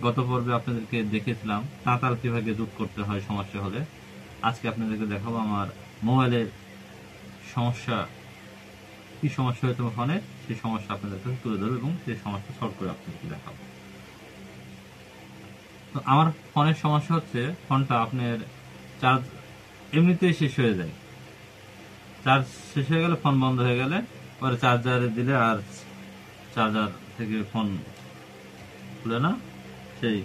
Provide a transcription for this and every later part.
গত পর্বে আপনাদেরকে দেখেছিলাম তাতাল কিভাবে যোগ করতে হয় সমস্যা হলে। আজকে আপনাদেরকে দেখাবো আমার মোবাইলের সমস্যা, কি সমস্যা হয়েছে ফোনে, সেই সমস্যা আপনাদের কাছে তুলে ধরবো এবং সেই সমস্যা সলভ করে আপনাদেরকে দেখাবো। তো আমার ফোনের সমস্যা হচ্ছে, ফোনটা আপনার চার্জ এমনিতেই শেষ হয়ে যায়। চার্জ শেষ হয়ে গেলে, ফোন বন্ধ হয়ে গেলে পরে চার্জারে দিলে আর চার্জার থেকে ফোন খুলে না। সেই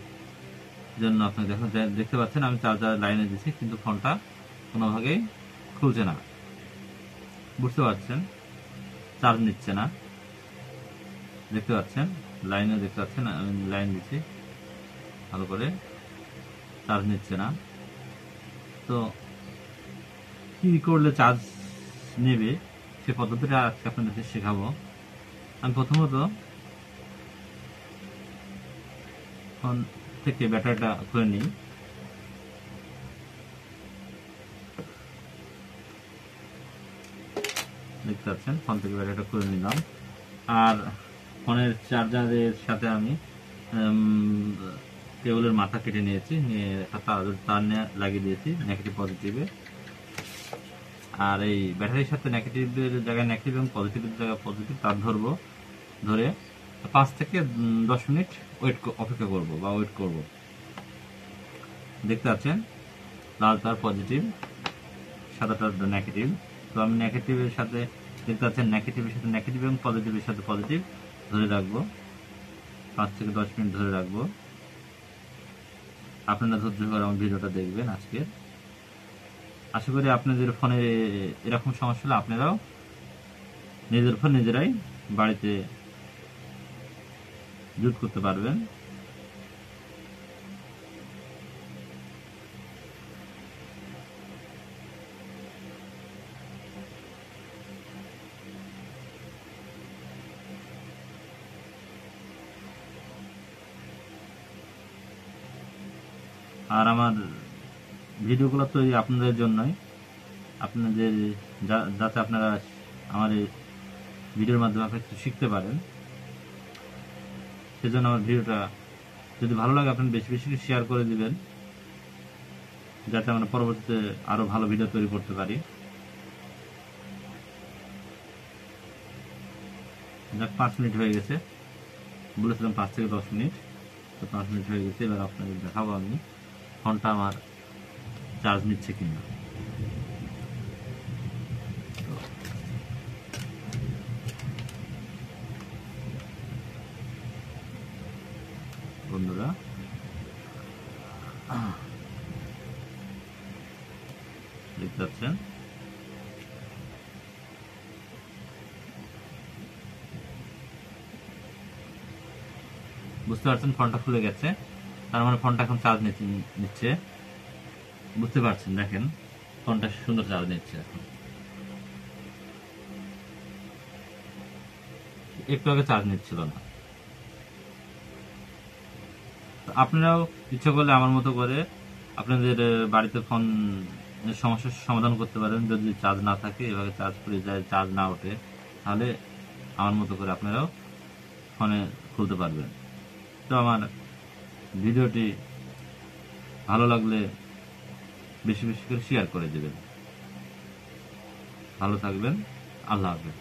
জন্য আপনি দেখতে পাচ্ছেন আমি চার্জার লাইনে দিচ্ছি, কিন্তু ফোনটা কোনোভাবেই খুলছে না। বুঝতে পারছেন, চার্জ নিচ্ছে না। দেখতে পাচ্ছেন লাইনে, দেখতে পাচ্ছেন আমি লাইন দিচ্ছি ভালো করে, চার্জ নিচ্ছে না। তো কি করলে চার্জ নেবে সে পদ্ধতিটা আজকে আপনাদেরকে শেখাবো। আমি প্রথমত ফোন থেকে ব্যাটারিটা খুলে নিই। দেখতে পাচ্ছেন ফোন থেকে ব্যাটারিটা খুলে নিলাম। আর ফোনের চার্জারের সাথে আমি কেবলের মাথা কেটে নিয়েছি, নিয়ে তার লাগিয়ে দিয়েছি নেগেটিভ পজিটিভে। আর এই ব্যাটারির সাথে নেগেটিভের জায়গায় নেগেটিভ এবং পজিটিভের জায়গায় পজিটিভ তার ধরবো, ধরে 5 থেকে 10 মিনিট অপেক্ষা করব বা ওয়েট করব। দেখতে পাচ্ছেন লাল তার পজিটিভ, সাদা তার নেগেটিভ। তো আমি নেগেটিভের সাথে, দেখতে পাচ্ছেন নেগেটিভের সাথে নেগেটিভ এবং পজিটিভের সাথে পজিটিভ ধরে রাখবো, 5 থেকে 10 মিনিট ধরে রাখবো। আপনারা ধৈর্য করে আমার ভিডিওটা দেখবেন আজকে। আশা করি আপনাদের ফোনে এরকম সমস্যা হলে আপনারাও নিজের ফোন নিজেরাই বাড়িতে জুট করতে পারবেন। আর আমার ভিডিওগুলো তৈরি আপনাদের জন্যই, আপনাদের যাতে আপনারা আমার এই ভিডিওর মাধ্যমে আপনারা কিছু শিখতে পারেন, সেজন্য আমার ভিডিওটা যদি ভালো লাগে আপনারা বেশি বেশি শেয়ার করে দিবেন, যাতে আমরা পরবর্তীতে আরো ভালো ভিডিও তৈরি করতে পারি। 5 মিনিট হয়ে গেছে, বলেছিলাম 5 থেকে 10 মিনিট, তো 5 মিনিট হয়ে গেছে। এবার আপনাদের দেখাবো আমি ফোনটা আমার চার্জ নিচ্ছে কিনা। বন্ধুরা দেখতে পাচ্ছেন বুঝতে পারছেন ফোনটা খুলে গেছে, তার মানে ফোনটা এখন চার্জ নিচ্ছে। বুঝতে পারছেন, দেখেন ফোনটা সুন্দর চার্জ নিচ্ছে। এখন একটু আগে চার্জ নিচ্ছিল না। আপনারাও ইচ্ছা করলে আমার মতো করে আপনাদের বাড়িতে ফোন সমস্যার সমাধান করতে পারেন। যদি চার্জ না থাকে, এভাবে চার্জ করে যায়, চার্জ না ওঠে, তাহলে আমার মতো করে আপনারাও ফোনে খুলতে পারবেন। তো আমার ভিডিওটি ভালো লাগলে বেশি বেশি করে শেয়ার করে দেবেন। ভালো থাকবেন, আল্লাহ হাফেজ।